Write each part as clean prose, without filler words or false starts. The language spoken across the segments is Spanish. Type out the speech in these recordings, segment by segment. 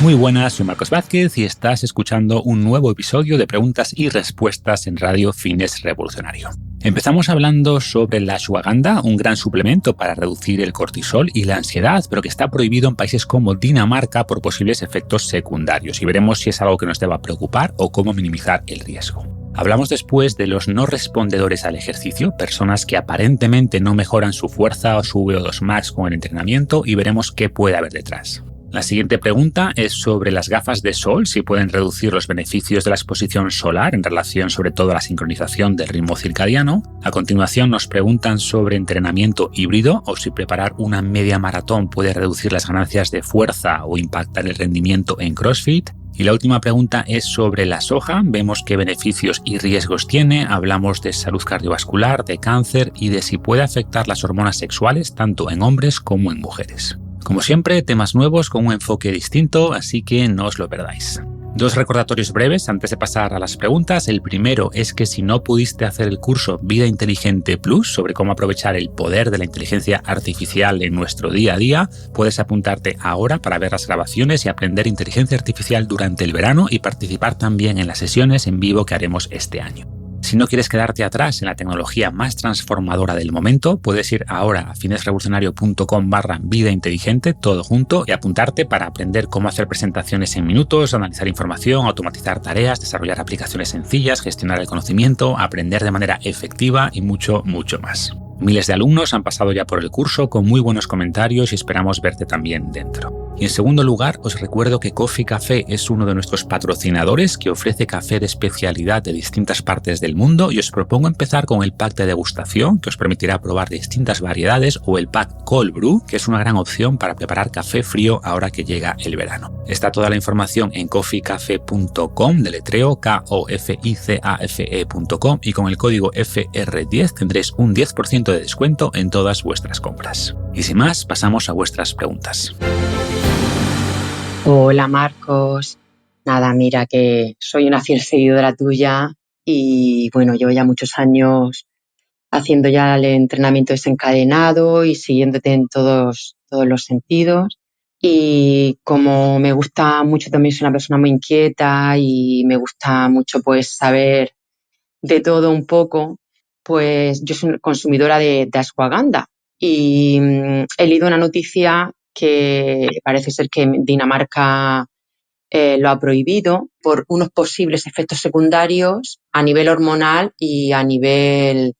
Muy buenas, soy Marcos Vázquez y estás escuchando un nuevo episodio de Preguntas y Respuestas en Radio Fitness Revolucionario. Empezamos hablando sobre la ashwagandha, un gran suplemento para reducir el cortisol y la ansiedad, pero que está prohibido en países como Dinamarca por posibles efectos secundarios, y veremos si es algo que nos deba preocupar o cómo minimizar el riesgo. Hablamos después de los no respondedores al ejercicio, personas que aparentemente no mejoran su fuerza o su VO2 max con el entrenamiento, y veremos qué puede haber detrás. La siguiente pregunta es sobre las gafas de sol, si pueden reducir los beneficios de la exposición solar en relación sobre todo a la sincronización del ritmo circadiano. A continuación nos preguntan sobre entrenamiento híbrido o si preparar una media maratón puede reducir las ganancias de fuerza o impactar el rendimiento en CrossFit. Y la última pregunta es sobre la soja. Vemos qué beneficios y riesgos tiene, hablamos de salud cardiovascular, de cáncer y de si puede afectar las hormonas sexuales tanto en hombres como en mujeres. Como siempre, temas nuevos con un enfoque distinto, así que no os lo perdáis. Dos recordatorios breves antes de pasar a las preguntas. El primero es que si no pudiste hacer el curso Vida Inteligente Plus sobre cómo aprovechar el poder de la inteligencia artificial en nuestro día a día, puedes apuntarte ahora para ver las grabaciones y aprender inteligencia artificial durante el verano y participar también en las sesiones en vivo que haremos este año. Si no quieres quedarte atrás en la tecnología más transformadora del momento, puedes ir ahora a fitnessrevolucionario.com/vida inteligente, todo junto, y apuntarte para aprender cómo hacer presentaciones en minutos, analizar información, automatizar tareas, desarrollar aplicaciones sencillas, gestionar el conocimiento, aprender de manera efectiva y mucho, mucho más. Miles de alumnos han pasado ya por el curso con muy buenos comentarios y esperamos verte también dentro. Y en segundo lugar, os recuerdo que Coffee Café es uno de nuestros patrocinadores que ofrece café de especialidad de distintas partes del mundo, y os propongo empezar con el pack de degustación que os permitirá probar distintas variedades, o el pack Cold Brew, que es una gran opción para preparar café frío ahora que llega el verano. Está toda la información en coffeecafe.com, deletreo koficafe.com, y con el código FR10 tendréis un 10% de descuento en todas vuestras compras. Y sin más, pasamos a vuestras preguntas. Hola Marcos, nada, mira que soy una fiel seguidora tuya y bueno, llevo ya muchos años haciendo ya el entrenamiento desencadenado y siguiéndote en todos los sentidos, y como me gusta mucho, también soy una persona muy inquieta y me gusta mucho pues saber de todo un poco, pues yo soy consumidora de ashwagandha y he leído una noticia que parece ser que Dinamarca lo ha prohibido por unos posibles efectos secundarios a nivel hormonal y a nivel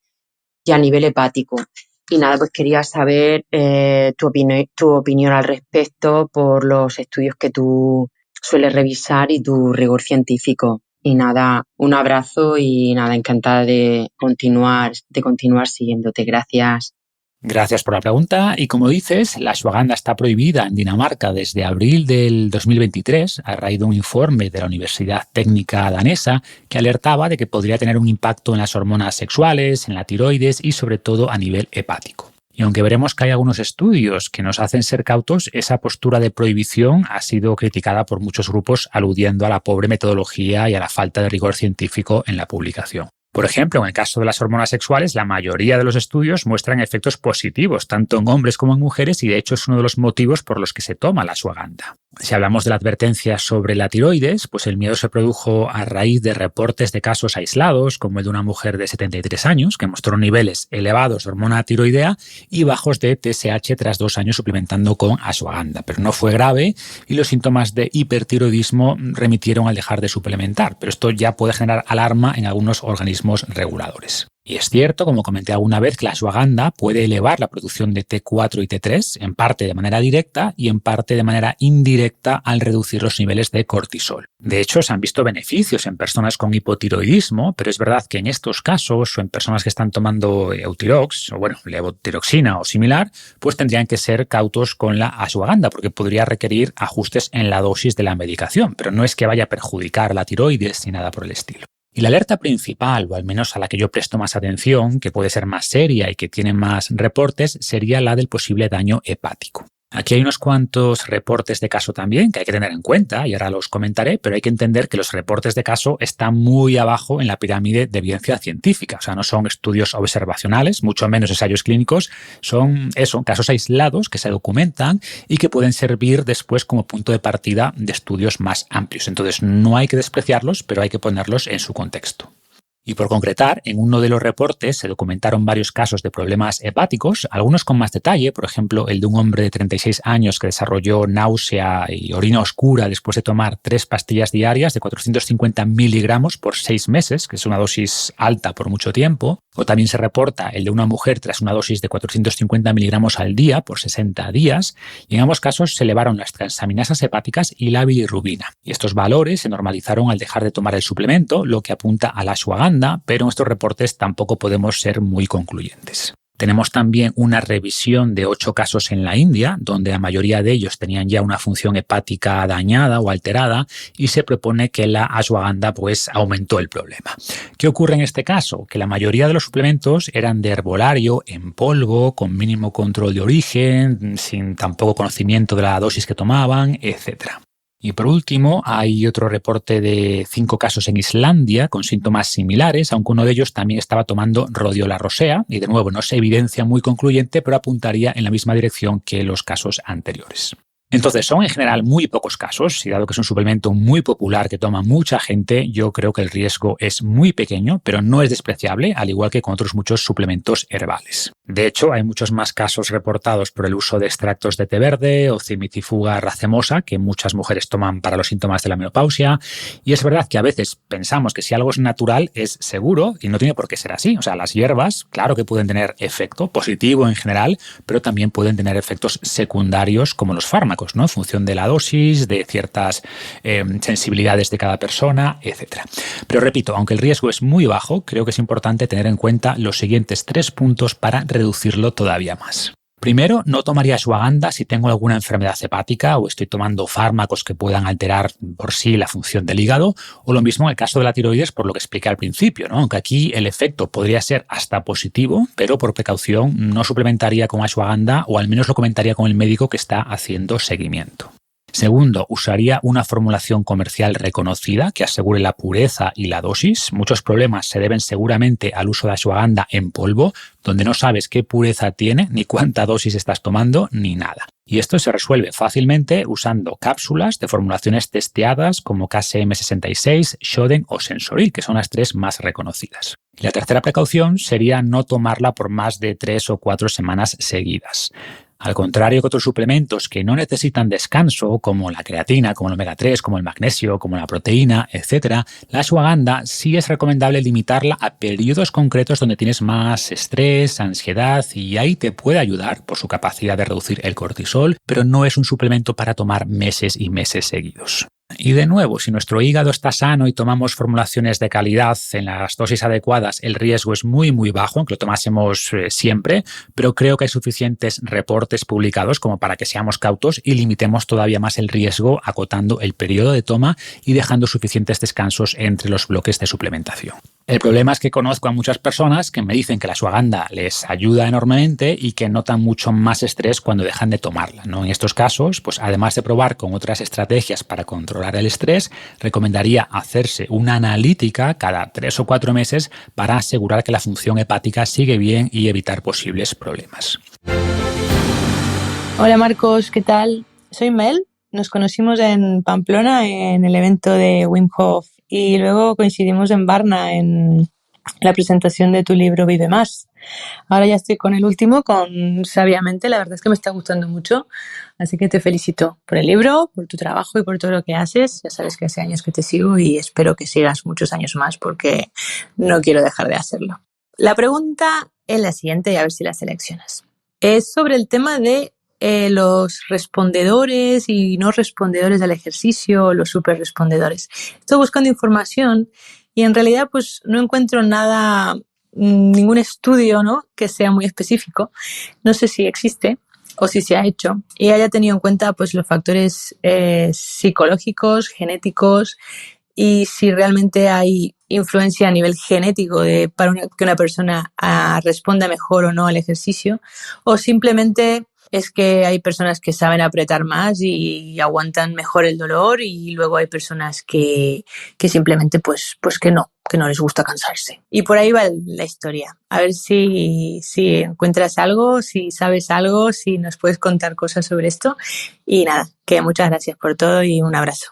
hepático. Y nada, pues quería saber tu opinión al respecto por los estudios que tú sueles revisar y tu rigor científico. Y nada, un abrazo y nada, encantada de continuar siguiéndote. Gracias. Gracias por la pregunta. Y como dices, la ashwagandha está prohibida en Dinamarca desde abril del 2023 a raíz de un informe de la Universidad Técnica danesa que alertaba de que podría tener un impacto en las hormonas sexuales, en la tiroides y sobre todo a nivel hepático. Y aunque veremos que hay algunos estudios que nos hacen ser cautos, esa postura de prohibición ha sido criticada por muchos grupos aludiendo a la pobre metodología y a la falta de rigor científico en la publicación. Por ejemplo, en el caso de las hormonas sexuales, la mayoría de los estudios muestran efectos positivos, tanto en hombres como en mujeres, y de hecho es uno de los motivos por los que se toma la ashwagandha. Si hablamos de la advertencia sobre la tiroides, pues el miedo se produjo a raíz de reportes de casos aislados, como el de una mujer de 73 años, que mostró niveles elevados de hormona tiroidea y bajos de TSH tras 2 años suplementando con ashwagandha. Pero no fue grave y los síntomas de hipertiroidismo remitieron al dejar de suplementar. Pero esto ya puede generar alarma en algunos organismos reguladores. Y es cierto, como comenté alguna vez, que la ashwagandha puede elevar la producción de T4 y T3, en parte de manera directa y en parte de manera indirecta al reducir los niveles de cortisol. De hecho, se han visto beneficios en personas con hipotiroidismo, pero es verdad que en estos casos o en personas que están tomando Eutirox o levotiroxina o similar, pues tendrían que ser cautos con la ashwagandha porque podría requerir ajustes en la dosis de la medicación, pero no es que vaya a perjudicar la tiroides ni nada por el estilo. Y la alerta principal, o al menos a la que yo presto más atención, que puede ser más seria y que tiene más reportes, sería la del posible daño hepático. Aquí hay unos cuantos reportes de caso también que hay que tener en cuenta y ahora los comentaré, pero hay que entender que los reportes de caso están muy abajo en la pirámide de evidencia científica. O sea, no son estudios observacionales, mucho menos ensayos clínicos, son casos aislados que se documentan y que pueden servir después como punto de partida de estudios más amplios. Entonces, no hay que despreciarlos, pero hay que ponerlos en su contexto. Y por concretar, en uno de los reportes se documentaron varios casos de problemas hepáticos, algunos con más detalle, por ejemplo, el de un hombre de 36 años que desarrolló náusea y orina oscura después de tomar 3 pastillas diarias de 450 miligramos por 6 meses, que es una dosis alta por mucho tiempo. O también se reporta el de una mujer tras una dosis de 450 miligramos al día por 60 días. Y en ambos casos se elevaron las transaminasas hepáticas y la bilirrubina. Y estos valores se normalizaron al dejar de tomar el suplemento, lo que apunta a la ashwagandha, pero en estos reportes tampoco podemos ser muy concluyentes. Tenemos también una revisión de 8 casos en la India, donde la mayoría de ellos tenían ya una función hepática dañada o alterada y se propone que la ashwagandha pues aumentó el problema. ¿Qué ocurre en este caso? Que la mayoría de los suplementos eran de herbolario, en polvo, con mínimo control de origen, sin tampoco conocimiento de la dosis que tomaban, etcétera. Y por último, hay otro reporte de 5 casos en Islandia con síntomas similares, aunque uno de ellos también estaba tomando rhodiola rosea, y de nuevo no es evidencia muy concluyente, pero apuntaría en la misma dirección que los casos anteriores. Entonces, son en general muy pocos casos y dado que es un suplemento muy popular que toma mucha gente, yo creo que el riesgo es muy pequeño, pero no es despreciable, al igual que con otros muchos suplementos herbales. De hecho, hay muchos más casos reportados por el uso de extractos de té verde o cimicifuga racemosa que muchas mujeres toman para los síntomas de la menopausia. Y es verdad que a veces pensamos que si algo es natural es seguro y no tiene por qué ser así. O sea, las hierbas, claro que pueden tener efecto positivo en general, pero también pueden tener efectos secundarios como los fármacos, ¿no? En función de la dosis, de ciertas sensibilidades de cada persona, etc. Pero repito, aunque el riesgo es muy bajo, creo que es importante tener en cuenta los siguientes 3 puntos para reducirlo todavía más. Primero, no tomaría ashwagandha si tengo alguna enfermedad hepática o estoy tomando fármacos que puedan alterar por sí la función del hígado, o lo mismo en el caso de la tiroides, por lo que expliqué al principio, ¿no? Aunque aquí el efecto podría ser hasta positivo, pero por precaución no suplementaría con ashwagandha o al menos lo comentaría con el médico que está haciendo seguimiento. Segundo, usaría una formulación comercial reconocida que asegure la pureza y la dosis. Muchos problemas se deben seguramente al uso de ashwagandha en polvo, donde no sabes qué pureza tiene, ni cuánta dosis estás tomando, ni nada. Y esto se resuelve fácilmente usando cápsulas de formulaciones testeadas como KSM-66, Shoden o Sensoril, que son las 3 más reconocidas. Y la tercera precaución sería no tomarla por más de 3 o 4 semanas seguidas. Al contrario que otros suplementos que no necesitan descanso, como la creatina, como el omega 3, como el magnesio, como la proteína, etc., la ashwagandha sí es recomendable limitarla a periodos concretos donde tienes más estrés, ansiedad, y ahí te puede ayudar por su capacidad de reducir el cortisol, pero no es un suplemento para tomar meses y meses seguidos. Y de nuevo, si nuestro hígado está sano y tomamos formulaciones de calidad en las dosis adecuadas, el riesgo es muy bajo, aunque lo tomásemos siempre, pero creo que hay suficientes reportes publicados como para que seamos cautos y limitemos todavía más el riesgo acotando el periodo de toma y dejando suficientes descansos entre los bloques de suplementación. El problema es que conozco a muchas personas que me dicen que la ashwagandha les ayuda enormemente y que notan mucho más estrés cuando dejan de tomarla, ¿no? En estos casos, pues además de probar con otras estrategias para controlar el estrés, recomendaría hacerse una analítica cada 3 o 4 meses para asegurar que la función hepática sigue bien y evitar posibles problemas. Hola Marcos, ¿qué tal? Soy Mel, nos conocimos en Pamplona en el evento de Wim Hof y luego coincidimos en Varna en la presentación de tu libro Vive Más. Ahora ya estoy con el último, con Sabiamente, la verdad es que me está gustando mucho, así que te felicito por el libro, por tu trabajo y por todo lo que haces. Ya sabes que hace años que te sigo y espero que sigas muchos años más porque no quiero dejar de hacerlo. La pregunta es la siguiente y a ver si la seleccionas. Es sobre el tema de los respondedores y no respondedores al ejercicio, los super respondedores. Estoy buscando información y en realidad pues no encuentro nada, ningún estudio, ¿no?, que sea muy específico. No sé si existe o si se ha hecho y haya tenido en cuenta pues los factores psicológicos, genéticos y si realmente hay influencia a nivel genético para que una persona responda mejor o no al ejercicio, o simplemente es que hay personas que saben apretar más y aguantan mejor el dolor, y luego hay personas que simplemente pues que no les gusta cansarse. Y por ahí va la historia. A ver si encuentras algo, si sabes algo, si nos puedes contar cosas sobre esto. Y nada, que muchas gracias por todo y un abrazo.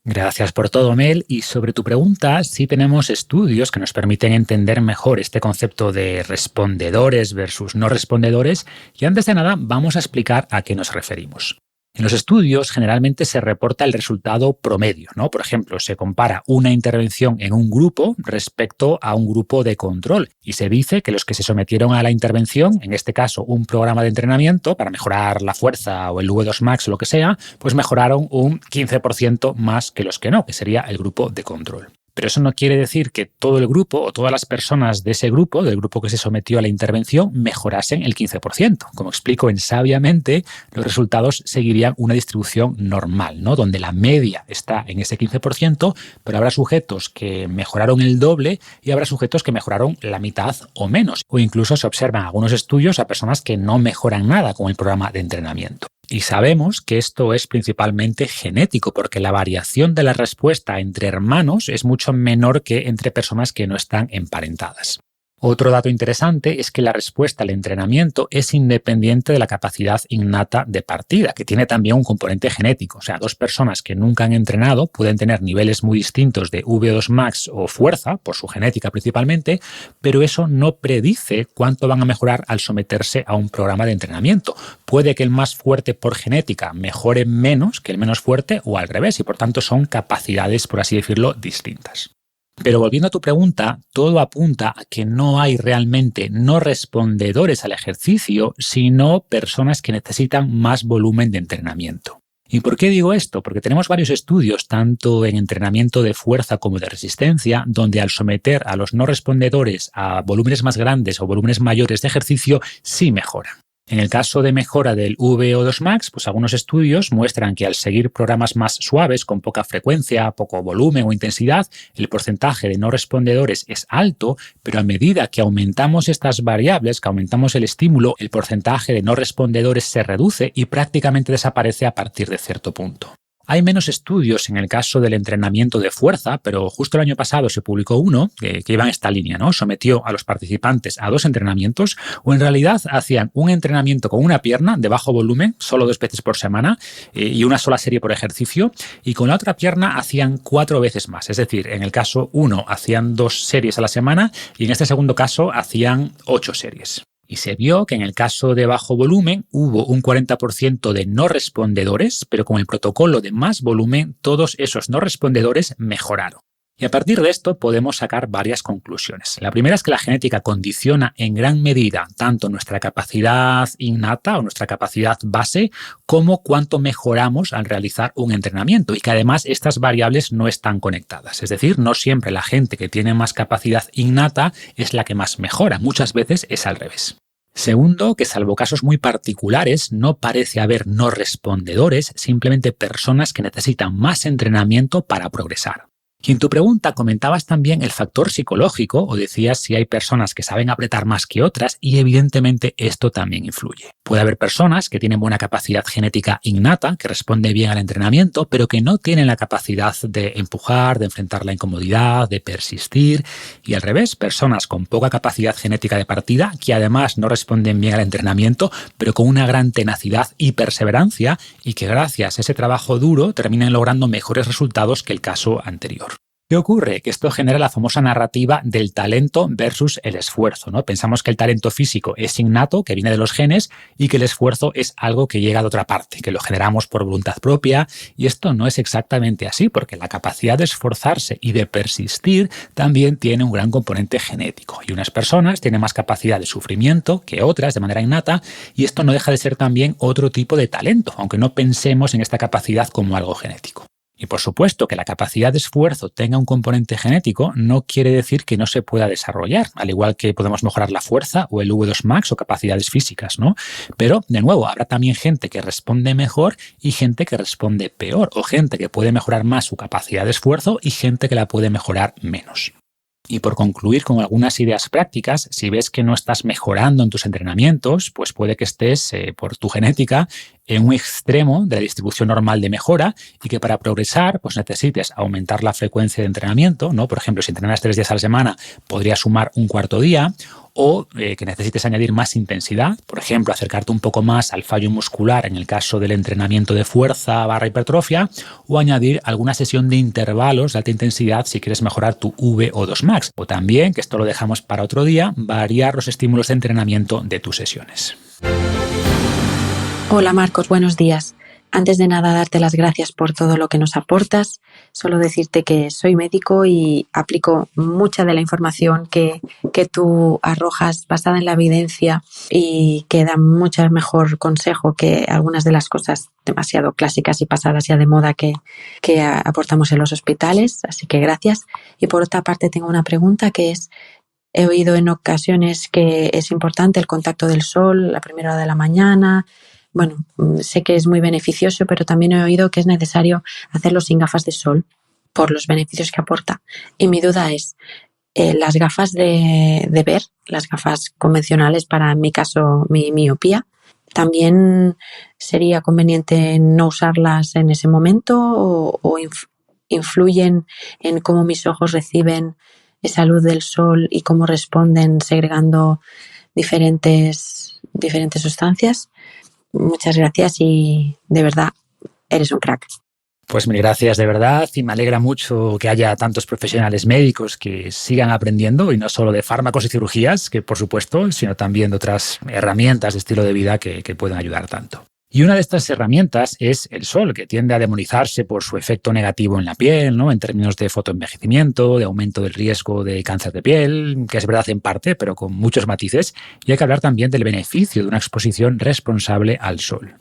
Gracias por todo, Mel. Y sobre tu pregunta, sí tenemos estudios que nos permiten entender mejor este concepto de respondedores versus no respondedores. Y antes de nada, vamos a explicar a qué nos referimos. En los estudios generalmente se reporta el resultado promedio, ¿no? Por ejemplo, se compara una intervención en un grupo respecto a un grupo de control y se dice que los que se sometieron a la intervención, en este caso un programa de entrenamiento para mejorar la fuerza o el V2 Max o lo que sea, pues mejoraron un 15% más que los que no, que sería el grupo de control. Pero eso no quiere decir que todo el grupo o todas las personas de ese grupo, del grupo que se sometió a la intervención, mejorasen el 15%. Como explico en Sabiamente, los resultados seguirían una distribución normal, ¿no? Donde la media está en ese 15%, pero habrá sujetos que mejoraron el doble y habrá sujetos que mejoraron la mitad o menos. O incluso se observan algunos estudios a personas que no mejoran nada con el programa de entrenamiento. Y sabemos que esto es principalmente genético, porque la variación de la respuesta entre hermanos es mucho menor que entre personas que no están emparentadas. Otro dato interesante es que la respuesta al entrenamiento es independiente de la capacidad innata de partida, que tiene también un componente genético. O sea, dos personas que nunca han entrenado pueden tener niveles muy distintos de V2 Max o fuerza, por su genética principalmente, pero eso no predice cuánto van a mejorar al someterse a un programa de entrenamiento. Puede que el más fuerte por genética mejore menos que el menos fuerte o al revés, y por tanto son capacidades, por así decirlo, distintas. Pero volviendo a tu pregunta, todo apunta a que no hay realmente no respondedores al ejercicio, sino personas que necesitan más volumen de entrenamiento. ¿Y por qué digo esto? Porque tenemos varios estudios, tanto en entrenamiento de fuerza como de resistencia, donde al someter a los no respondedores a volúmenes más grandes o volúmenes mayores de ejercicio, sí mejoran. En el caso de mejora del VO2 Max, pues algunos estudios muestran que al seguir programas más suaves, con poca frecuencia, poco volumen o intensidad, el porcentaje de no respondedores es alto, pero a medida que aumentamos estas variables, que aumentamos el estímulo, el porcentaje de no respondedores se reduce y prácticamente desaparece a partir de cierto punto. Hay menos estudios en el caso del entrenamiento de fuerza, pero justo el año pasado se publicó uno que iba en esta línea, ¿no? Sometió a los participantes a 2 entrenamientos, o en realidad hacían un entrenamiento con una pierna de bajo volumen, solo 2 veces por semana, y una sola serie por ejercicio, y con la otra pierna hacían 4 veces más. Es decir, en el caso 1 hacían 2 series a la semana y en este segundo caso hacían 8 series. Y se vio que en el caso de bajo volumen hubo un 40% de no respondedores, pero con el protocolo de más volumen todos esos no respondedores mejoraron. Y a partir de esto podemos sacar varias conclusiones. La primera es que la genética condiciona en gran medida tanto nuestra capacidad innata o nuestra capacidad base como cuánto mejoramos al realizar un entrenamiento, y que además estas variables no están conectadas. Es decir, no siempre la gente que tiene más capacidad innata es la que más mejora. Muchas veces es al revés. Segundo, que salvo casos muy particulares, no parece haber no respondedores, simplemente personas que necesitan más entrenamiento para progresar. Y en tu pregunta comentabas también el factor psicológico, o decías si hay personas que saben apretar más que otras, y evidentemente esto también influye. Puede haber personas que tienen buena capacidad genética innata, que responde bien al entrenamiento, pero que no tienen la capacidad de empujar, de enfrentar la incomodidad, de persistir, y al revés, personas con poca capacidad genética de partida, que además no responden bien al entrenamiento, pero con una gran tenacidad y perseverancia, y que gracias a ese trabajo duro terminan logrando mejores resultados que el caso anterior. ¿Qué ocurre? Que esto genera la famosa narrativa del talento versus el esfuerzo, ¿no? Pensamos que el talento físico es innato, que viene de los genes, y que el esfuerzo es algo que llega de otra parte, que lo generamos por voluntad propia, y esto no es exactamente así, porque la capacidad de esforzarse y de persistir también tiene un gran componente genético, y unas personas tienen más capacidad de sufrimiento que otras de manera innata, y esto no deja de ser también otro tipo de talento, aunque no pensemos en esta capacidad como algo genético. Y por supuesto que la capacidad de esfuerzo tenga un componente genético no quiere decir que no se pueda desarrollar, al igual que podemos mejorar la fuerza o el V2 Max o capacidades físicas, ¿no? Pero, de nuevo, habrá también gente que responde mejor y gente que responde peor, o gente que puede mejorar más su capacidad de esfuerzo y gente que la puede mejorar menos. Y por concluir con algunas ideas prácticas, si ves que no estás mejorando en tus entrenamientos, pues puede que estés, por tu genética, en un extremo de la distribución normal de mejora y que para progresar pues necesites aumentar la frecuencia de entrenamiento, ¿no? Por ejemplo, si entrenas 3 días a la semana, podrías sumar un cuarto día, o que necesites añadir más intensidad, por ejemplo, acercarte un poco más al fallo muscular en el caso del entrenamiento de fuerza / hipertrofia, o añadir alguna sesión de intervalos de alta intensidad si quieres mejorar tu VO2 max. O también, que esto lo dejamos para otro día, variar los estímulos de entrenamiento de tus sesiones. Hola Marcos, buenos días. Antes de nada, darte las gracias por todo lo que nos aportas. Solo decirte que soy médico y aplico mucha de la información que tú arrojas basada en la evidencia y que da mucho mejor consejo que algunas de las cosas demasiado clásicas y pasadas ya de moda que aportamos en los hospitales. Así que gracias. Y por otra parte, tengo una pregunta que es: he oído en ocasiones que es importante el contacto del sol a primera hora de la mañana. Bueno, sé que es muy beneficioso, pero también he oído que es necesario hacerlo sin gafas de sol por los beneficios que aporta. Y mi duda es, las gafas de ver, las gafas convencionales para, en mi caso, mi miopía, ¿también sería conveniente no usarlas en ese momento o influyen en cómo mis ojos reciben esa luz del sol y cómo responden segregando diferentes sustancias? Muchas gracias y de verdad eres un crack. Pues mil gracias de verdad, y me alegra mucho que haya tantos profesionales médicos que sigan aprendiendo, y no solo de fármacos y cirugías, que por supuesto, sino también de otras herramientas de estilo de vida que pueden ayudar tanto. Y una de estas herramientas es el sol, que tiende a demonizarse por su efecto negativo en la piel, ¿no? En términos de fotoenvejecimiento, de aumento del riesgo de cáncer de piel, que es verdad en parte, pero con muchos matices. Y hay que hablar también del beneficio de una exposición responsable al sol.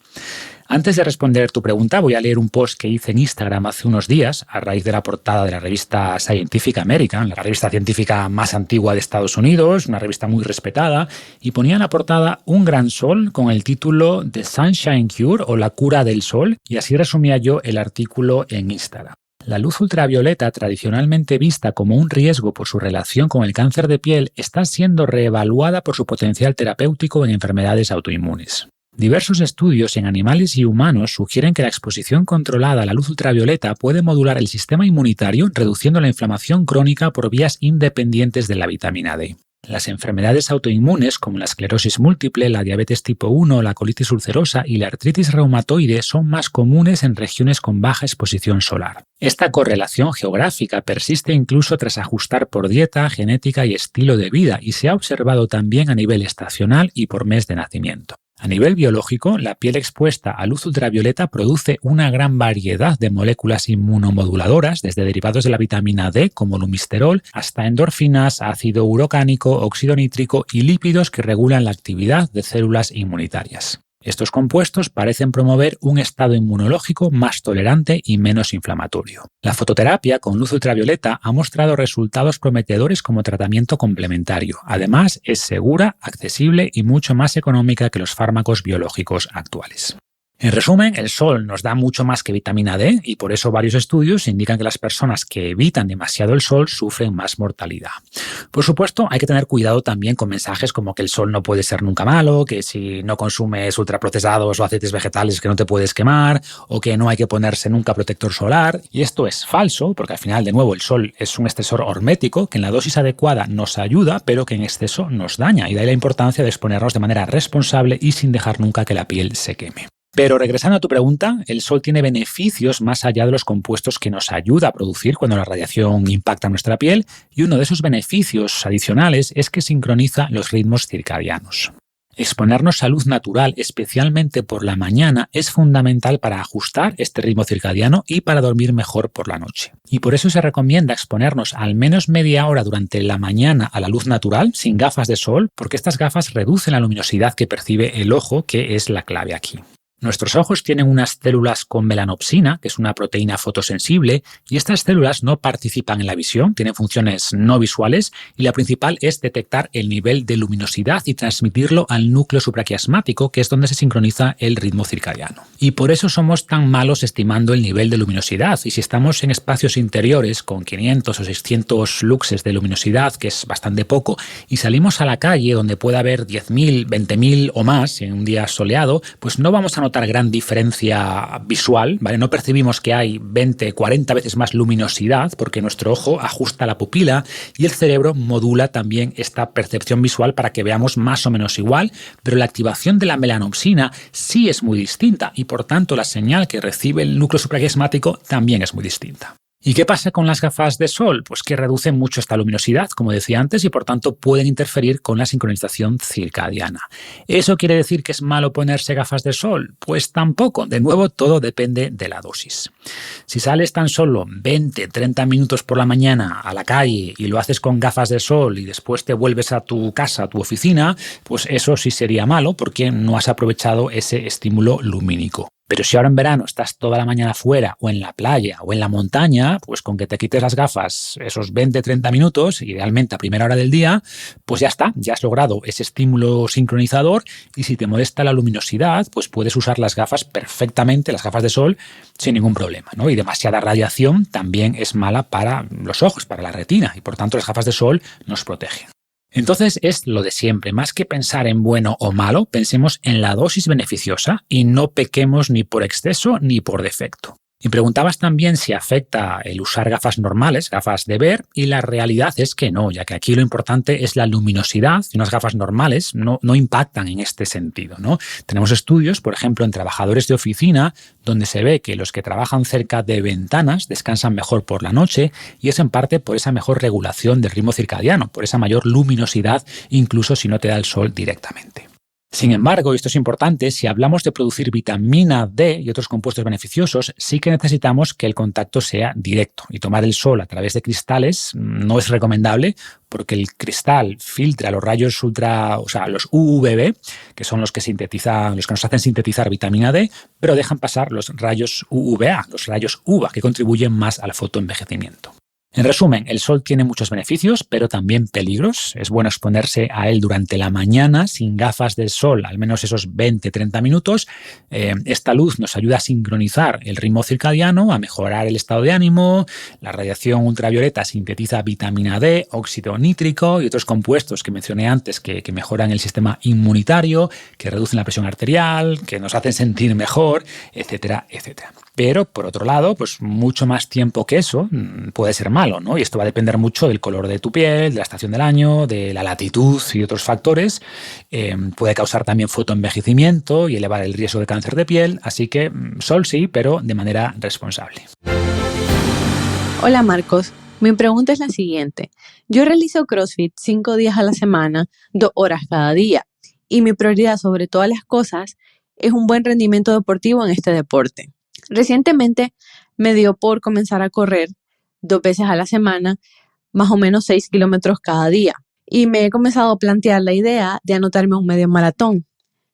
Antes de responder tu pregunta, voy a leer un post que hice en Instagram hace unos días a raíz de la portada de la revista Scientific American, la revista científica más antigua de Estados Unidos, una revista muy respetada, y ponía en la portada un gran sol con el título The Sunshine Cure, o la cura del sol, y así resumía yo el artículo en Instagram. La luz ultravioleta, tradicionalmente vista como un riesgo por su relación con el cáncer de piel, está siendo reevaluada por su potencial terapéutico en enfermedades autoinmunes. Diversos estudios en animales y humanos sugieren que la exposición controlada a la luz ultravioleta puede modular el sistema inmunitario, reduciendo la inflamación crónica por vías independientes de la vitamina D. Las enfermedades autoinmunes, como la esclerosis múltiple, la diabetes tipo 1, la colitis ulcerosa y la artritis reumatoide, son más comunes en regiones con baja exposición solar. Esta correlación geográfica persiste incluso tras ajustar por dieta, genética y estilo de vida, y se ha observado también a nivel estacional y por mes de nacimiento. A nivel biológico, la piel expuesta a luz ultravioleta produce una gran variedad de moléculas inmunomoduladoras, desde derivados de la vitamina D como lumisterol hasta endorfinas, ácido urocánico, óxido nítrico y lípidos que regulan la actividad de células inmunitarias. Estos compuestos parecen promover un estado inmunológico más tolerante y menos inflamatorio. La fototerapia con luz ultravioleta ha mostrado resultados prometedores como tratamiento complementario. Además, es segura, accesible y mucho más económica que los fármacos biológicos actuales. En resumen, el sol nos da mucho más que vitamina D, y por eso varios estudios indican que las personas que evitan demasiado el sol sufren más mortalidad. Por supuesto, hay que tener cuidado también con mensajes como que el sol no puede ser nunca malo, que si no consumes ultraprocesados o aceites vegetales que no te puedes quemar, o que no hay que ponerse nunca protector solar. Y esto es falso, porque al final, de nuevo, el sol es un estresor hormético que en la dosis adecuada nos ayuda, pero que en exceso nos daña, y de ahí la importancia de exponernos de manera responsable y sin dejar nunca que la piel se queme. Pero regresando a tu pregunta, el sol tiene beneficios más allá de los compuestos que nos ayuda a producir cuando la radiación impacta nuestra piel, y uno de esos beneficios adicionales es que sincroniza los ritmos circadianos. Exponernos a luz natural, especialmente por la mañana, es fundamental para ajustar este ritmo circadiano y para dormir mejor por la noche. Y por eso se recomienda exponernos al menos media hora durante la mañana a la luz natural, sin gafas de sol, porque estas gafas reducen la luminosidad que percibe el ojo, que es la clave aquí. Nuestros ojos tienen unas células con melanopsina, que es una proteína fotosensible, y estas células no participan en la visión, tienen funciones no visuales, y la principal es detectar el nivel de luminosidad y transmitirlo al núcleo supraquiasmático, que es donde se sincroniza el ritmo circadiano. Y por eso somos tan malos estimando el nivel de luminosidad, y si estamos en espacios interiores con 500 o 600 luxes de luminosidad, que es bastante poco, y salimos a la calle donde puede haber 10.000, 20.000 o más en un día soleado, pues no vamos a notar gran diferencia visual, ¿vale? No percibimos que hay 20, 40 veces más luminosidad porque nuestro ojo ajusta la pupila y el cerebro modula también esta percepción visual para que veamos más o menos igual, pero la activación de la melanopsina sí es muy distinta y por tanto la señal que recibe el núcleo supraquiasmático también es muy distinta. ¿Y qué pasa con las gafas de sol? Pues que reducen mucho esta luminosidad, como decía antes, y por tanto pueden interferir con la sincronización circadiana. ¿Eso quiere decir que es malo ponerse gafas de sol? Pues tampoco. De nuevo, todo depende de la dosis. Si sales tan solo 20, 30 minutos por la mañana a la calle y lo haces con gafas de sol y después te vuelves a tu casa, a tu oficina, pues eso sí sería malo porque no has aprovechado ese estímulo lumínico. Pero si ahora en verano estás toda la mañana fuera o en la playa o en la montaña, pues con que te quites las gafas esos 20-30 minutos, idealmente a primera hora del día, pues ya está, ya has logrado ese estímulo sincronizador y si te molesta la luminosidad, pues puedes usar las gafas perfectamente, las gafas de sol, sin ningún problema, ¿no? Y demasiada radiación también es mala para los ojos, para la retina y por tanto las gafas de sol nos protegen. Entonces es lo de siempre, más que pensar en bueno o malo, pensemos en la dosis beneficiosa y no pequemos ni por exceso ni por defecto. Y preguntabas también si afecta el usar gafas normales, gafas de ver, y la realidad es que no, ya que aquí lo importante es la luminosidad y unas gafas normales no impactan en este sentido, ¿no? Tenemos estudios, por ejemplo, en trabajadores de oficina, donde se ve que los que trabajan cerca de ventanas descansan mejor por la noche y es en parte por esa mejor regulación del ritmo circadiano, por esa mayor luminosidad, incluso si no te da el sol directamente. Sin embargo, y esto es importante, si hablamos de producir vitamina D y otros compuestos beneficiosos, sí que necesitamos que el contacto sea directo y tomar el sol a través de cristales no es recomendable porque el cristal filtra los rayos los UVB, que son los que nos hacen sintetizar vitamina D, pero dejan pasar los rayos UVA, los rayos UVA, que contribuyen más al fotoenvejecimiento. En resumen, el sol tiene muchos beneficios, pero también peligros. Es bueno exponerse a él durante la mañana sin gafas de sol, al menos esos 20-30 minutos. Esta luz nos ayuda a sincronizar el ritmo circadiano, a mejorar el estado de ánimo. La radiación ultravioleta sintetiza vitamina D, óxido nítrico y otros compuestos que mencioné antes que mejoran el sistema inmunitario, que reducen la presión arterial, que nos hacen sentir mejor, etcétera, etcétera. Pero, por otro lado, pues mucho más tiempo que eso puede ser malo, ¿no? Y esto va a depender mucho del color de tu piel, de la estación del año, de la latitud y otros factores. Puede causar también fotoenvejecimiento y elevar el riesgo de cáncer de piel. Así que sol sí, pero de manera responsable. Hola Marcos, mi pregunta es la siguiente. Yo realizo CrossFit 5 días a la semana, 2 horas cada día. Y mi prioridad sobre todas las cosas es un buen rendimiento deportivo en este deporte. Recientemente me dio por comenzar a correr 2 veces a la semana, más o menos 6 kilómetros cada día. Y me he comenzado a plantear la idea de anotarme a un medio maratón.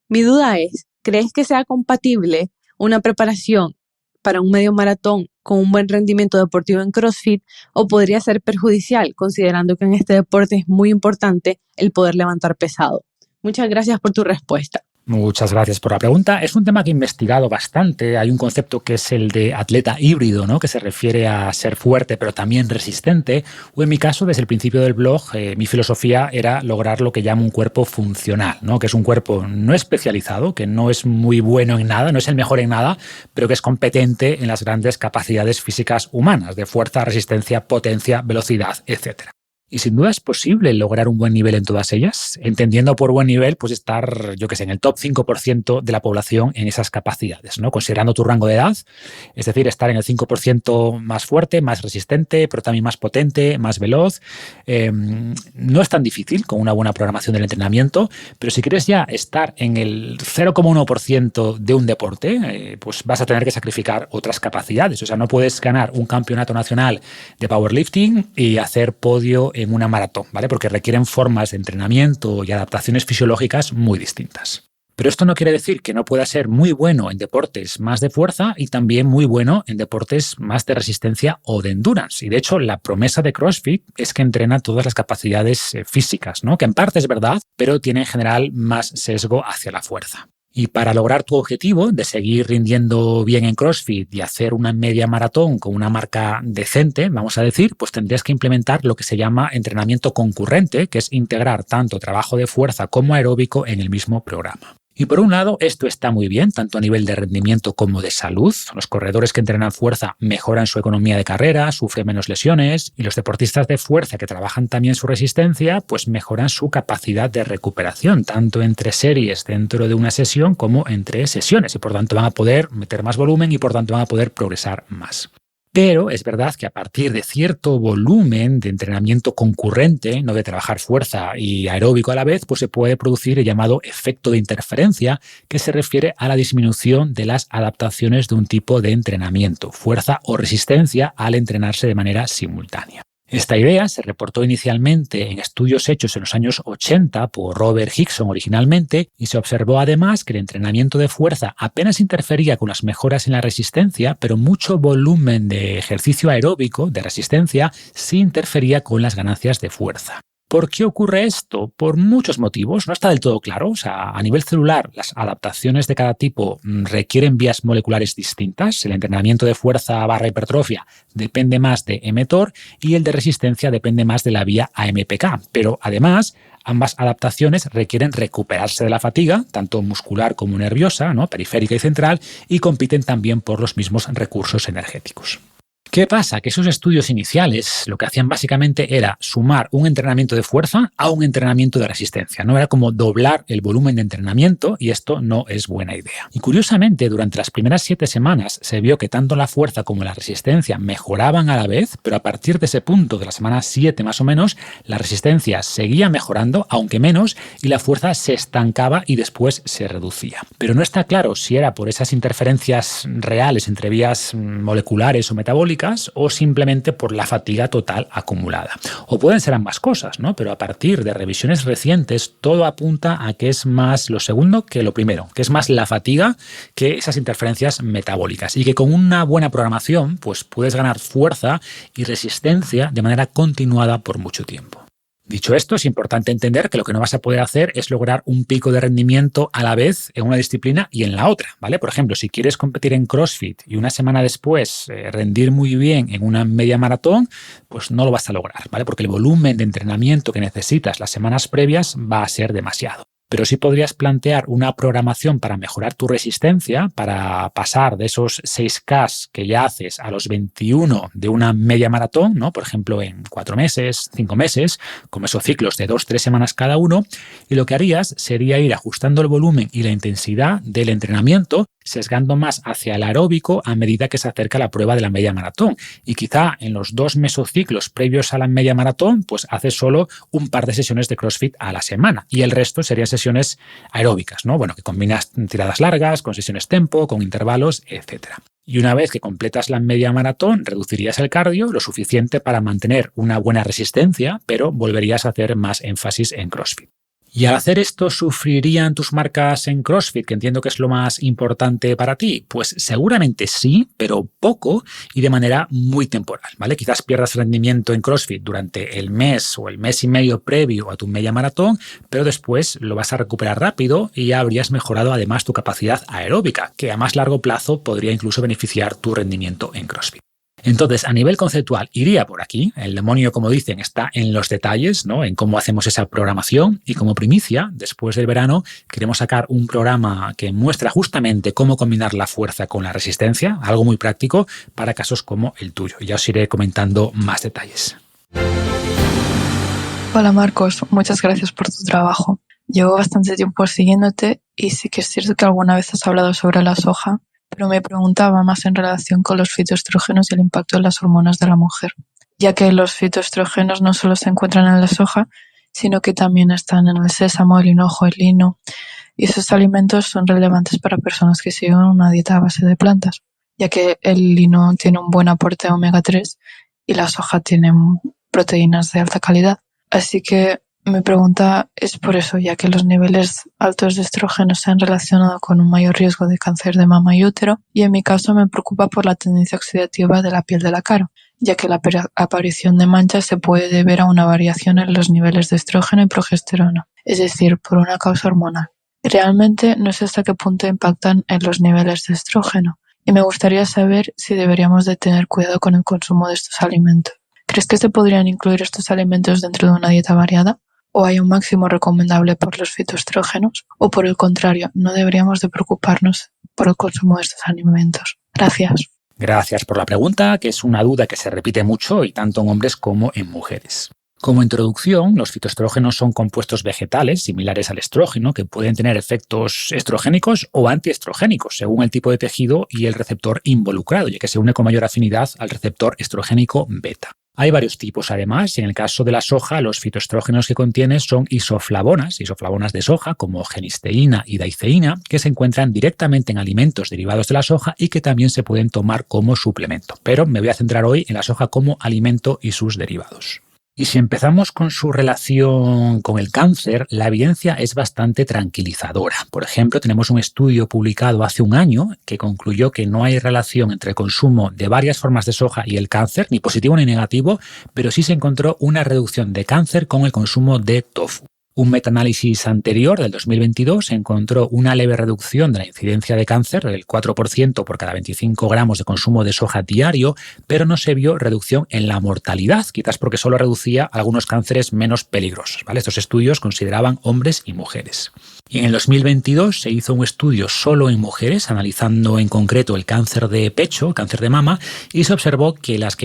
Mi duda es, ¿crees que sea compatible una preparación para un medio maratón con un buen rendimiento deportivo en CrossFit o podría ser perjudicial, considerando que en este deporte es muy importante el poder levantar pesado? Muchas gracias por tu respuesta. Muchas gracias por la pregunta. Es un tema que he investigado bastante. Hay un concepto que es el de atleta híbrido, ¿no? Que se refiere a ser fuerte pero también resistente. O en mi caso, desde el principio del blog, mi filosofía era lograr lo que llamo un cuerpo funcional, ¿no? Que es un cuerpo no especializado, que no es muy bueno en nada, no es el mejor en nada, pero que es competente en las grandes capacidades físicas humanas de fuerza, resistencia, potencia, velocidad, etc. Y sin duda es posible lograr un buen nivel en todas ellas, entendiendo por buen nivel pues estar, en el top 5% de la población en esas capacidades, ¿no? Considerando tu rango de edad, es decir, estar en el 5% más fuerte, más resistente, pero también más potente, más veloz. No es tan difícil con una buena programación del entrenamiento, pero si quieres ya estar en el 0,1% de un deporte, pues vas a tener que sacrificar otras capacidades. O sea, no puedes ganar un campeonato nacional de powerlifting y hacer podio en una maratón, ¿vale? Porque requieren formas de entrenamiento y adaptaciones fisiológicas muy distintas. Pero esto no quiere decir que no pueda ser muy bueno en deportes más de fuerza y también muy bueno en deportes más de resistencia o de endurance. Y de hecho, la promesa de CrossFit es que entrena todas las capacidades físicas, ¿no? Que en parte es verdad, pero tiene en general más sesgo hacia la fuerza. Y para lograr tu objetivo de seguir rindiendo bien en CrossFit y hacer una media maratón con una marca decente, vamos a decir, pues tendrías que implementar lo que se llama entrenamiento concurrente, que es integrar tanto trabajo de fuerza como aeróbico en el mismo programa. Y por un lado, esto está muy bien, tanto a nivel de rendimiento como de salud. Los corredores que entrenan fuerza mejoran su economía de carrera, sufren menos lesiones, y los deportistas de fuerza que trabajan también su resistencia, pues mejoran su capacidad de recuperación, tanto entre series dentro de una sesión como entre sesiones, y por tanto van a poder meter más volumen y por tanto van a poder progresar más. Pero es verdad que a partir de cierto volumen de entrenamiento concurrente, no de trabajar fuerza y aeróbico a la vez, pues se puede producir el llamado efecto de interferencia, que se refiere a la disminución de las adaptaciones de un tipo de entrenamiento, fuerza o resistencia, al entrenarse de manera simultánea. Esta idea se reportó inicialmente en estudios hechos en los años 80 por Robert Hickson originalmente, y se observó además que el entrenamiento de fuerza apenas interfería con las mejoras en la resistencia, pero mucho volumen de ejercicio aeróbico de resistencia sí interfería con las ganancias de fuerza. ¿Por qué ocurre esto? Por muchos motivos. No está del todo claro. O sea, a nivel celular, las adaptaciones de cada tipo requieren vías moleculares distintas. El entrenamiento de fuerza / hipertrofia depende más de mTOR y el de resistencia depende más de la vía AMPK. Pero además, ambas adaptaciones requieren recuperarse de la fatiga, tanto muscular como nerviosa, ¿no? Periférica y central, y compiten también por los mismos recursos energéticos. ¿Qué pasa? Que esos estudios iniciales lo que hacían básicamente era sumar un entrenamiento de fuerza a un entrenamiento de resistencia, ¿no? Era como doblar el volumen de entrenamiento, y esto no es buena idea. Y curiosamente, durante las primeras 7 semanas se vio que tanto la fuerza como la resistencia mejoraban a la vez, pero a partir de ese punto, de la semana 7 más o menos, la resistencia seguía mejorando, aunque menos, y la fuerza se estancaba y después se reducía. Pero no está claro si era por esas interferencias reales entre vías moleculares o metabólicas, o simplemente por la fatiga total acumulada. O pueden ser ambas cosas, ¿no? Pero a partir de revisiones recientes, todo apunta a que es más lo segundo que lo primero, que es más la fatiga que esas interferencias metabólicas, y que con una buena programación pues puedes ganar fuerza y resistencia de manera continuada por mucho tiempo. Dicho esto, es importante entender que lo que no vas a poder hacer es lograr un pico de rendimiento a la vez en una disciplina y en la otra, ¿vale? Por ejemplo, si quieres competir en CrossFit y una semana después rendir muy bien en una media maratón, pues no lo vas a lograr, ¿vale? Porque el volumen de entrenamiento que necesitas las semanas previas va a ser demasiado. Pero sí podrías plantear una programación para mejorar tu resistencia, para pasar de esos 6K que ya haces a los 21 de una media maratón, ¿no? Por ejemplo, en 4 meses, 5 meses, con esos ciclos de 2-3 semanas cada uno. Y lo que harías sería ir ajustando el volumen y la intensidad del entrenamiento, sesgando más hacia el aeróbico a medida que se acerca la prueba de la media maratón. Y quizá en los 2 mesociclos previos a la media maratón, pues haces solo un par de sesiones de CrossFit a la semana, y el resto serían sesiones aeróbicas, ¿no? Bueno, que combinas tiradas largas con sesiones tempo, con intervalos, etc. Y una vez que completas la media maratón, reducirías el cardio lo suficiente para mantener una buena resistencia, pero volverías a hacer más énfasis en CrossFit. Y al hacer esto, ¿sufrirían tus marcas en CrossFit, que entiendo que es lo más importante para ti? Pues seguramente sí, pero poco y de manera muy temporal, ¿vale? Quizás pierdas rendimiento en CrossFit durante el mes o el mes y medio previo a tu media maratón, pero después lo vas a recuperar rápido y ya habrías mejorado además tu capacidad aeróbica, que a más largo plazo podría incluso beneficiar tu rendimiento en CrossFit. Entonces, a nivel conceptual, iría por aquí. El demonio, como dicen, está en los detalles, ¿no? En cómo hacemos esa programación. Y como primicia, después del verano, queremos sacar un programa que muestra justamente cómo combinar la fuerza con la resistencia, algo muy práctico para casos como el tuyo. Ya os iré comentando más detalles. Hola Marcos, muchas gracias por tu trabajo. Llevo bastante tiempo siguiéndote y sí que es cierto que alguna vez has hablado sobre la soja, pero me preguntaba más en relación con los fitoestrógenos y el impacto en las hormonas de la mujer, ya que los fitoestrógenos no solo se encuentran en la soja, sino que también están en el sésamo, el hinojo, el lino, y esos alimentos son relevantes para personas que siguen una dieta a base de plantas, ya que el lino tiene un buen aporte de omega 3 y la soja tiene proteínas de alta calidad. Así que Mi pregunta es por eso, ya que los niveles altos de estrógeno se han relacionado con un mayor riesgo de cáncer de mama y útero, y en mi caso me preocupa por la tendencia oxidativa de la piel de la cara, ya que la aparición de manchas se puede deber a una variación en los niveles de estrógeno y progesterona, es decir, por una causa hormonal. Realmente no sé hasta qué punto impactan en los niveles de estrógeno, y me gustaría saber si deberíamos de tener cuidado con el consumo de estos alimentos. ¿Crees que se podrían incluir estos alimentos dentro de una dieta variada? ¿O hay un máximo recomendable por los fitoestrógenos? ¿O por el contrario, no deberíamos de preocuparnos por el consumo de estos alimentos? Gracias. Gracias por la pregunta, que es una duda que se repite mucho y tanto en hombres como en mujeres. Como introducción, los fitoestrógenos son compuestos vegetales similares al estrógeno que pueden tener efectos estrogénicos o antiestrogénicos según el tipo de tejido y el receptor involucrado, ya que se une con mayor afinidad al receptor estrogénico beta. Hay varios tipos además, y en el caso de la soja, los fitoestrógenos que contiene son isoflavonas de soja como genisteína y daiceína, que se encuentran directamente en alimentos derivados de la soja y que también se pueden tomar como suplemento. Pero me voy a centrar hoy en la soja como alimento y sus derivados. Y si empezamos con su relación con el cáncer, la evidencia es bastante tranquilizadora. Por ejemplo, tenemos un estudio publicado hace un año que concluyó que no hay relación entre el consumo de varias formas de soja y el cáncer, ni positivo ni negativo, pero sí se encontró una reducción de cáncer con el consumo de tofu. Un metaanálisis anterior, del 2022, encontró una leve reducción de la incidencia de cáncer del 4% por cada 25 gramos de consumo de soja diario, pero no se vio reducción en la mortalidad, quizás porque solo reducía algunos cánceres menos peligrosos, ¿vale? Estos estudios consideraban hombres y mujeres. Y en el 2022 se hizo un estudio solo en mujeres, analizando en concreto el cáncer de pecho, cáncer de mama, y se observó que las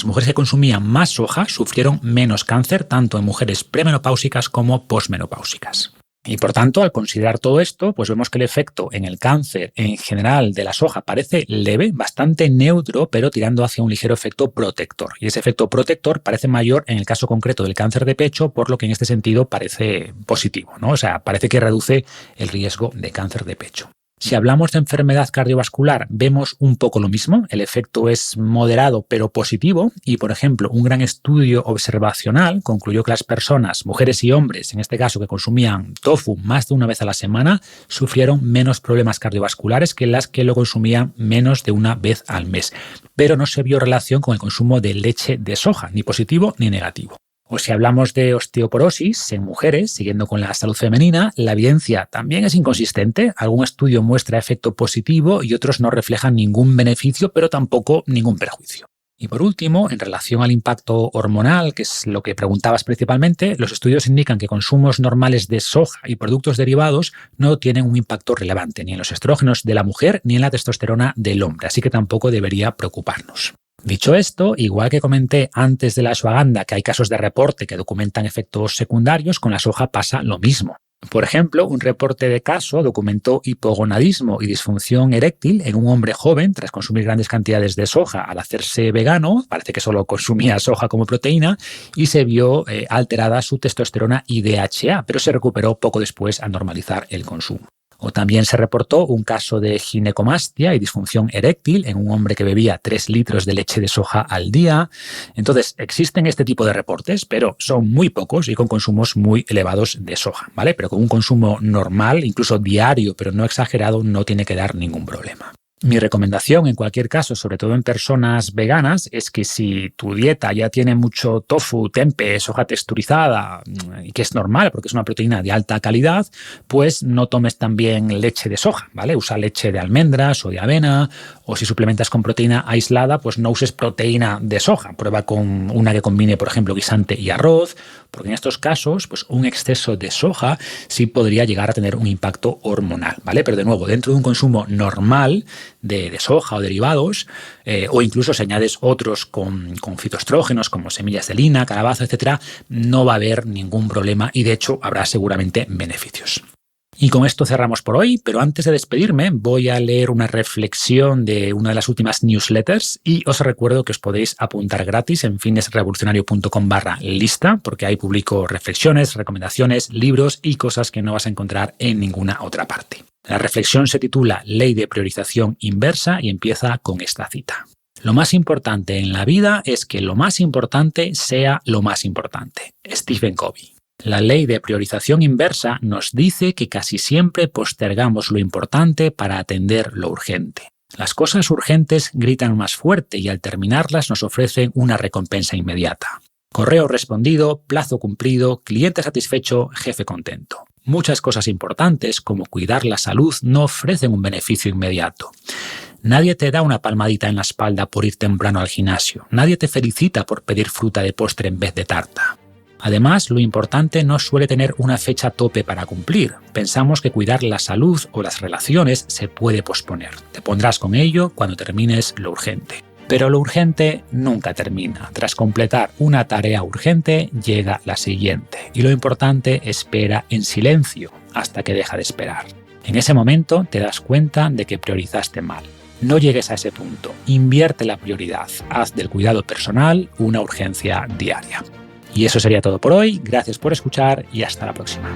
mujeres que consumían más soja sufrieron menos cáncer, tanto en mujeres premenopáusicas como posmenopáusicas. Y por tanto, al considerar todo esto, pues vemos que el efecto en el cáncer en general de la soja parece leve, bastante neutro, pero tirando hacia un ligero efecto protector. Y ese efecto protector parece mayor en el caso concreto del cáncer de pecho, por lo que en este sentido parece positivo, ¿no? O sea, parece que reduce el riesgo de cáncer de pecho. Si hablamos de enfermedad cardiovascular, vemos un poco lo mismo. El efecto es moderado pero positivo y, por ejemplo, un gran estudio observacional concluyó que las personas, mujeres y hombres, en este caso que consumían tofu más de una vez a la semana, sufrieron menos problemas cardiovasculares que las que lo consumían menos de una vez al mes. Pero no se vio relación con el consumo de leche de soja, ni positivo ni negativo. O si hablamos de osteoporosis en mujeres, siguiendo con la salud femenina, la evidencia también es inconsistente. Algún estudio muestra efecto positivo y otros no reflejan ningún beneficio, pero tampoco ningún perjuicio. Y por último, en relación al impacto hormonal, que es lo que preguntabas principalmente, los estudios indican que consumos normales de soja y productos derivados no tienen un impacto relevante ni en los estrógenos de la mujer ni en la testosterona del hombre, así que tampoco debería preocuparnos. Dicho esto, igual que comenté antes de la ashwagandha que hay casos de reporte que documentan efectos secundarios, con la soja pasa lo mismo. Por ejemplo, un reporte de caso documentó hipogonadismo y disfunción eréctil en un hombre joven tras consumir grandes cantidades de soja al hacerse vegano, parece que solo consumía soja como proteína, y se vio alterada su testosterona y DHA, pero se recuperó poco después al normalizar el consumo. O también se reportó un caso de ginecomastia y disfunción eréctil en un hombre que bebía 3 litros de leche de soja al día. Entonces, existen este tipo de reportes, pero son muy pocos y con consumos muy elevados de soja, ¿vale? Pero con un consumo normal, incluso diario, pero no exagerado, no tiene que dar ningún problema. Mi recomendación, en cualquier caso, sobre todo en personas veganas, es que si tu dieta ya tiene mucho tofu, tempeh, soja texturizada, y que es normal porque es una proteína de alta calidad, pues no tomes también leche de soja, ¿vale? Usa leche de almendras o de avena, o si suplementas con proteína aislada, pues no uses proteína de soja. Prueba con una que combine, por ejemplo, guisante y arroz, porque en estos casos, pues un exceso de soja sí podría llegar a tener un impacto hormonal, ¿vale? Pero de nuevo, dentro de un consumo normal de soja o derivados, o incluso si añades otros con fitoestrógenos como semillas de lina, calabaza, etcétera, no va a haber ningún problema y de hecho habrá seguramente beneficios. Y con esto cerramos por hoy, pero antes de despedirme voy a leer una reflexión de una de las últimas newsletters y os recuerdo que os podéis apuntar gratis en fitnessrevolucionario.com/lista porque ahí publico reflexiones, recomendaciones, libros y cosas que no vas a encontrar en ninguna otra parte. La reflexión se titula Ley de priorización inversa y empieza con esta cita. Lo más importante en la vida es que lo más importante sea lo más importante. Stephen Covey. La ley de priorización inversa nos dice que casi siempre postergamos lo importante para atender lo urgente. Las cosas urgentes gritan más fuerte y al terminarlas nos ofrecen una recompensa inmediata. Correo respondido, plazo cumplido, cliente satisfecho, jefe contento. Muchas cosas importantes, como cuidar la salud, no ofrecen un beneficio inmediato. Nadie te da una palmadita en la espalda por ir temprano al gimnasio. Nadie te felicita por pedir fruta de postre en vez de tarta. Además, lo importante no suele tener una fecha tope para cumplir. Pensamos que cuidar la salud o las relaciones se puede posponer. Te pondrás con ello cuando termines lo urgente. Pero lo urgente nunca termina. Tras completar una tarea urgente, llega la siguiente. Y lo importante espera en silencio hasta que deja de esperar. En ese momento te das cuenta de que priorizaste mal. No llegues a ese punto. Invierte la prioridad. Haz del cuidado personal una urgencia diaria. Y eso sería todo por hoy. Gracias por escuchar y hasta la próxima.